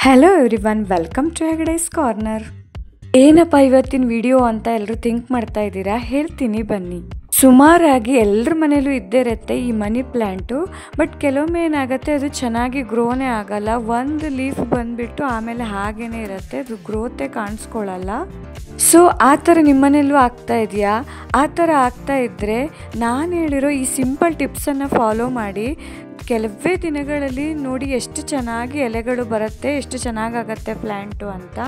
Hello everyone, welcome to Hegde's corner. ಏನಪ್ಪ ಇವತ್ತಿನ video ಅಂತ ಎಲ್ಲರೂ ಥಿಂಕ್ ಮಾಡ್ತಾ ಇದ್ದೀರಾ? ಹೇಳ್ತೀನಿ ಬನ್ನಿ. ಸುಮಾರಾಗಿ ಎಲ್ಲರ ಮನೇಲೂ ಇದ್ದೇ ಇರುತ್ತೆ ಈ ಮನಿ ಪ್ಲ್ಯಾಂಟು. ಬಟ್ ಕೆಲವೊಮ್ಮೆ ಏನಾಗುತ್ತೆ, ಅದು ಚೆನ್ನಾಗಿ ಗ್ರೋನೇ ಆಗಲ್ಲ. ಒಂದು ಲೀಫ್ ಬಂದುಬಿಟ್ಟು ಆಮೇಲೆ ಹಾಗೇ ಇರುತ್ತೆ, ಅದು ಗ್ರೋತೇ ಕಾಣಿಸ್ಕೊಳ್ಳಲ್ಲ. ಸೊ ಆ ಥರ ನಿಮ್ಮನೇಲೂ ಆಗ್ತಾ ಇದೆಯಾ? ಆ ಥರ ಆಗ್ತಾ ಇದ್ದರೆ ನಾನು ಹೇಳಿರೋ ಈ ಸಿಂಪಲ್ ಟಿಪ್ಸನ್ನು ಫಾಲೋ ಮಾಡಿ ಕೆಲವೇ ದಿನಗಳಲ್ಲಿ ನೋಡಿ ಎಷ್ಟು ಚೆನ್ನಾಗಿ ಎಲೆಗಳು ಬರುತ್ತೆ, ಎಷ್ಟು ಚೆನ್ನಾಗಾಗತ್ತೆ ಪ್ಲ್ಯಾಂಟು ಅಂತ.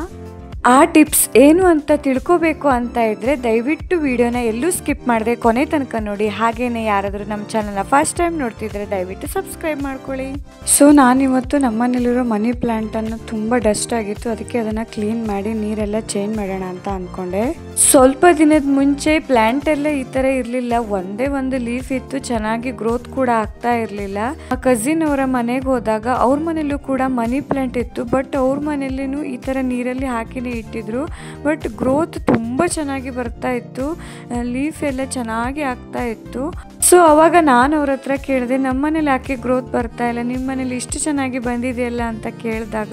ಆ ಟಿಪ್ಸ್ ಏನು ಅಂತ ತಿಳ್ಕೋಬೇಕು ಅಂತ ಇದ್ದರೆ ದಯವಿಟ್ಟು ವಿಡಿಯೋನ ಎಲ್ಲೂ ಸ್ಕಿಪ್ ಮಾಡದೆ ಕೊನೆ ತನಕ ನೋಡಿ. ಹಾಗೆಯೇ ಯಾರಾದರೂ ನಮ್ಮ ಚಾನಲ್ನ ಫಸ್ಟ್ ಟೈಮ್ ನೋಡ್ತಿದ್ರೆ ದಯವಿಟ್ಟು ಸಬ್ಸ್ಕ್ರೈಬ್ ಮಾಡ್ಕೊಳ್ಳಿ. ಸೊ ನಾನಿವತ್ತು ನಮ್ಮನೇಲಿರೋ ಮನಿ ಪ್ಲ್ಯಾಂಟನ್ನು ತುಂಬ ಡಸ್ಟ್ ಆಗಿತ್ತು, ಅದಕ್ಕೆ ಅದನ್ನು ಕ್ಲೀನ್ ಮಾಡಿ ನೀರೆಲ್ಲ ಚೇಂಜ್ ಮಾಡೋಣ ಅಂತ ಅಂದ್ಕೊಂಡೆ. ಸ್ವಲ್ಪ ದಿನದ ಮುಂಚೆ ಪ್ಲ್ಯಾಂಟ್ ಎಲ್ಲ ಈ ಥರ ಇರಲಿಲ್ಲ, ಒಂದೇ ಒಂದು ಲೀಫ್ ಇತ್ತು, ಚೆನ್ನಾಗಿ ಗ್ರೋತ್ ಕೂಡ ಆಗ್ತಾ ಇರಲಿಲ್ಲ. ಆ ಕಸಿನ್ ಅವರ ಮನೆಗೆ ಹೋದಾಗ ಅವ್ರ ಮನೇಲೂ ಕೂಡ ಮನಿ ಪ್ಲ್ಯಾಂಟ್ ಇತ್ತು, ಬಟ್ ಅವ್ರ ಮನೇಲಿನೂ ಈ ಥರ ನೀರಲ್ಲಿ ಹಾಕಿನೇ ಇಟ್ಟಿದ್ರು. ಬಟ್ ಗ್ರೋತ್ ತುಂಬ ಚೆನ್ನಾಗಿ ಬರ್ತಾ ಇತ್ತು, ಲೀಫ್ ಎಲ್ಲ ಚೆನ್ನಾಗಿ ಆಗ್ತಾ ಇತ್ತು. ಸೊ ಅವಾಗ ನಾನು ಅವ್ರ ಹತ್ರ ಕೇಳಿದೆ, ನಮ್ಮ ಮನೇಲಿ ಯಾಕೆ ಗ್ರೋತ್ ಬರ್ತಾ ಇಲ್ಲ, ನಿಮ್ಮ ಮನೇಲಿ ಇಷ್ಟು ಚೆನ್ನಾಗಿ ಬಂದಿದೆಯಲ್ಲ ಅಂತ ಕೇಳಿದಾಗ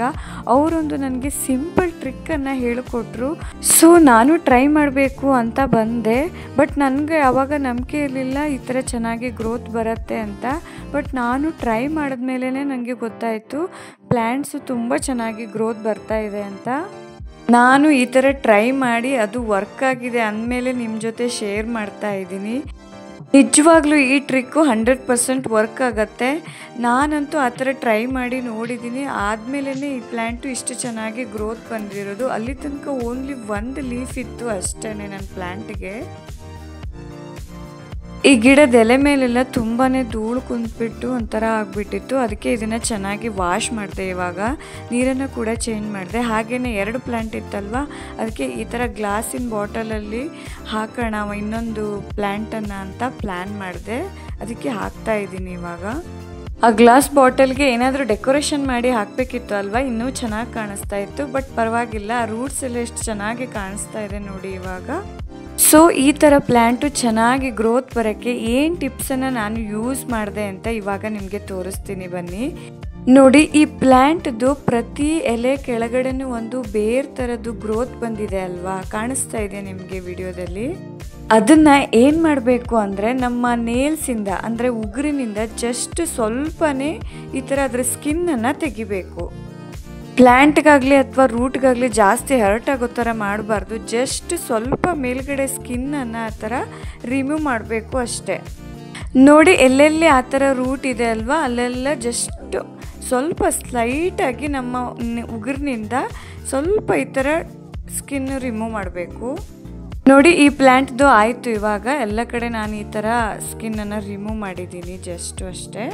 ಅವರೊಂದು ನನಗೆ ಸಿಂಪಲ್ ಟ್ರಿಕ್ಕನ್ನು ಹೇಳಿಕೊಟ್ರು. ಸೊ ನಾನು ಟ್ರೈ ಮಾಡಬೇಕು ಅಂತ ಬಂದೆ. ಬಟ್ ನನಗೆ ಅವಾಗ ನಂಬಿಕೆ ಇರಲಿಲ್ಲ ಈ ಥರ ಚೆನ್ನಾಗಿ ಗ್ರೋತ್ ಬರುತ್ತೆ ಅಂತ. ಬಟ್ ನಾನು ಟ್ರೈ ಮಾಡಿದ್ಮೇಲೆ ನನಗೆ ಗೊತ್ತಾಯಿತು ಪ್ಲ್ಯಾಂಟ್ಸು ತುಂಬ ಚೆನ್ನಾಗಿ ಗ್ರೋತ್ ಬರ್ತಾ ಇದೆ ಅಂತ. ನಾನು ಈ ಥರ ಟ್ರೈ ಮಾಡಿ ಅದು ವರ್ಕ್ ಆಗಿದೆ ಅಂದಮೇಲೆ ನಿಮ್ಮ ಜೊತೆ ಶೇರ್ ಮಾಡ್ತಾ ಇದ್ದೀನಿ. ನಿಜವಾಗ್ಲೂ ಈ ಟ್ರಿಕ್ಕು 100% ವರ್ಕ್ ಆಗುತ್ತೆ. ನಾನಂತೂ ಆ ಥರ ಟ್ರೈ ಮಾಡಿ ನೋಡಿದ್ದೀನಿ, ಆದಮೇಲೆ ಈ ಪ್ಲ್ಯಾಂಟು ಇಷ್ಟು ಚೆನ್ನಾಗಿ ಗ್ರೋತ್ ಬಂದಿರೋದು. ಅಲ್ಲಿ ತನಕ ಓನ್ಲಿ ಒಂದು ಲೀಫ್ ಇತ್ತು ಅಷ್ಟೇ ನನ್ನ ಪ್ಲ್ಯಾಂಟಿಗೆ. ಈ ಗಿಡದ ಎಲೆ ಮೇಲೆಲ್ಲ ತುಂಬಾ ಧೂಳು ಕುಂತ್ಬಿಟ್ಟು ಒಂಥರ ಆಗಿಬಿಟ್ಟಿತ್ತು, ಅದಕ್ಕೆ ಇದನ್ನು ಚೆನ್ನಾಗಿ ವಾಶ್ ಮಾಡಿದೆ. ಇವಾಗ ನೀರನ್ನು ಕೂಡ ಚೇಂಜ್ ಮಾಡಿದೆ. ಹಾಗೆಯೇ 2 ಪ್ಲ್ಯಾಂಟ್ ಇತ್ತಲ್ವ, ಅದಕ್ಕೆ ಈ ಥರ ಗ್ಲಾಸಿನ ಬಾಟಲಲ್ಲಿ ಹಾಕೋಣ ಇನ್ನೊಂದು ಪ್ಲ್ಯಾಂಟನ್ನು ಅಂತ ಪ್ಲ್ಯಾನ್ ಮಾಡಿದೆ, ಅದಕ್ಕೆ ಹಾಕ್ತಾ ಇದ್ದೀನಿ ಇವಾಗ. ಆ ಗ್ಲಾಸ್ ಬಾಟಲ್ಗೆ ಏನಾದರೂ ಡೆಕೋರೇಷನ್ ಮಾಡಿ ಹಾಕಬೇಕಿತ್ತು ಅಲ್ವಾ, ಇನ್ನೂ ಚೆನ್ನಾಗಿ ಕಾಣಿಸ್ತಾ ಇತ್ತು. ಬಟ್ ಪರವಾಗಿಲ್ಲ, ಆ ರೂಟ್ಸ್ ಎಲ್ಲ ಎಷ್ಟು ಚೆನ್ನಾಗಿ ಕಾಣಿಸ್ತಾ ಇದೆ ನೋಡಿ ಇವಾಗ. ಸೊ ಈ ಥರ ಪ್ಲ್ಯಾಂಟು ಚೆನ್ನಾಗಿ ಗ್ರೋತ್ ಬರೋಕ್ಕೆ ಏನು ಟಿಪ್ಸನ್ನು ನಾನು ಯೂಸ್ ಮಾಡಿದೆ ಅಂತ ಇವಾಗ ನಿಮಗೆ ತೋರಿಸ್ತೀನಿ ಬನ್ನಿ. ನೋಡಿ, ಈ ಪ್ಲ್ಯಾಂಟ್ದು ಪ್ರತಿ ಎಲೆ ಕೆಳಗಡೆನೂ ಒಂದು ಬೇರ್ ಥರದ್ದು ಗ್ರೋತ್ ಬಂದಿದೆ ಅಲ್ವಾ, ಕಾಣಿಸ್ತಾ ಇದೆ ನಿಮಗೆ ವಿಡಿಯೋದಲ್ಲಿ. ಅದನ್ನು ಏನು ಮಾಡಬೇಕು ಅಂದರೆ ನಮ್ಮ ನೇಲ್ಸಿಂದ ಅಂದರೆ ಉಗುರಿನಿಂದ ಜಸ್ಟ್ ಸ್ವಲ್ಪನೇ ಈ ಥರ ಅದರ ಸ್ಕಿನ್ನನ್ನು ತೆಗಿಬೇಕು. ಪ್ಲ್ಯಾಂಟ್ಗಾಗಲಿ ಅಥವಾ ರೂಟ್ಗಾಗಲಿ ಜಾಸ್ತಿ ಹರ್ಟ್ ಆಗೋ ಥರ ಮಾಡಬಾರ್ದು, ಜಸ್ಟ್ ಸ್ವಲ್ಪ ಮೇಲ್ಗಡೆ ಸ್ಕಿನ್ನನ್ನು ಆ ಥರ ರಿಮೂವ್ ಮಾಡಬೇಕು ಅಷ್ಟೇ. ನೋಡಿ, ಎಲ್ಲೆಲ್ಲಿ ಆ ಥರ ರೂಟ್ ಇದೆ ಅಲ್ವಾ, ಅಲ್ಲೆಲ್ಲ ಜಸ್ಟ್ ಸ್ವಲ್ಪ ಸ್ಲೈಟಾಗಿ ನಮ್ಮ ಉಗುರಿನಿಂದ ಸ್ವಲ್ಪ ಈ ಥರ ಸ್ಕಿನ್ನು ರಿಮೂವ್ ಮಾಡಬೇಕು. ನೋಡಿ, ಈ ಪ್ಲ್ಯಾಂಟ್ದು ಆಯಿತು. ಇವಾಗ ಎಲ್ಲ ಕಡೆ ನಾನು ಈ ಥರ ಸ್ಕಿನ್ನನ್ನು ರಿಮೂವ್ ಮಾಡಿದ್ದೀನಿ ಜಸ್ಟು ಅಷ್ಟೇ.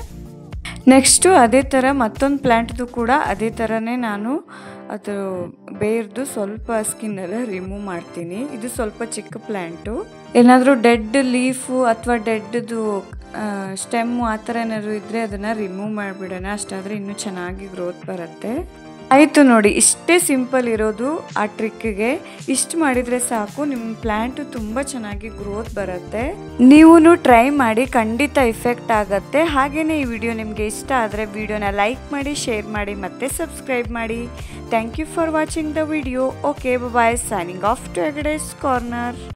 ನೆಕ್ಸ್ಟು ಅದೇ ಥರ ಮತ್ತೊಂದು ಪ್ಲ್ಯಾಂಟ್ದು ಕೂಡ ಅದೇ ಥರನೇ ನಾನು ಅದು ಬೇರ್ದು ಸ್ವಲ್ಪ ಸ್ಕಿನ್ನೆಲ್ಲ ರಿಮೂವ್ ಮಾಡ್ತೀನಿ. ಇದು ಸ್ವಲ್ಪ ಚಿಕ್ಕ ಪ್ಲ್ಯಾಂಟು. ಏನಾದರೂ ಡೆಡ್ ಲೀಫು ಅಥವಾ ಡೆಡ್ದು ಸ್ಟೆಮ್ಮು ಆ ಥರ ಏನಾದರೂ ಇದ್ದರೆ ಅದನ್ನು ರಿಮೂವ್ ಮಾಡಿಬಿಡೋಣ, ಅಷ್ಟಾದರೆ ಇನ್ನೂ ಚೆನ್ನಾಗಿ ಗ್ರೋತ್ ಬರುತ್ತೆ. ಆಯಿತು ನೋಡಿ, ಇಷ್ಟೇ ಸಿಂಪಲ್ ಇರೋದು ಆ ಟ್ರಿಕ್ಕಿಗೆ. ಇಷ್ಟು ಮಾಡಿದರೆ ಸಾಕು, ನಿಮ್ಮ ಪ್ಲ್ಯಾಂಟು ತುಂಬ ಚೆನ್ನಾಗಿ ಗ್ರೋತ್ ಬರುತ್ತೆ. ನೀವು ಟ್ರೈ ಮಾಡಿ, ಖಂಡಿತ ಇಫೆಕ್ಟ್ ಆಗುತ್ತೆ. ಹಾಗೆಯೇ ಈ ವಿಡಿಯೋ ನಿಮಗೆ ಇಷ್ಟ ಆದರೆ ವಿಡಿಯೋನ ಲೈಕ್ ಮಾಡಿ, ಶೇರ್ ಮಾಡಿ ಮತ್ತು ಸಬ್ಸ್ಕ್ರೈಬ್ ಮಾಡಿ. Thank you for watching the video. Okay, bye. Signing off to Hegde's corner.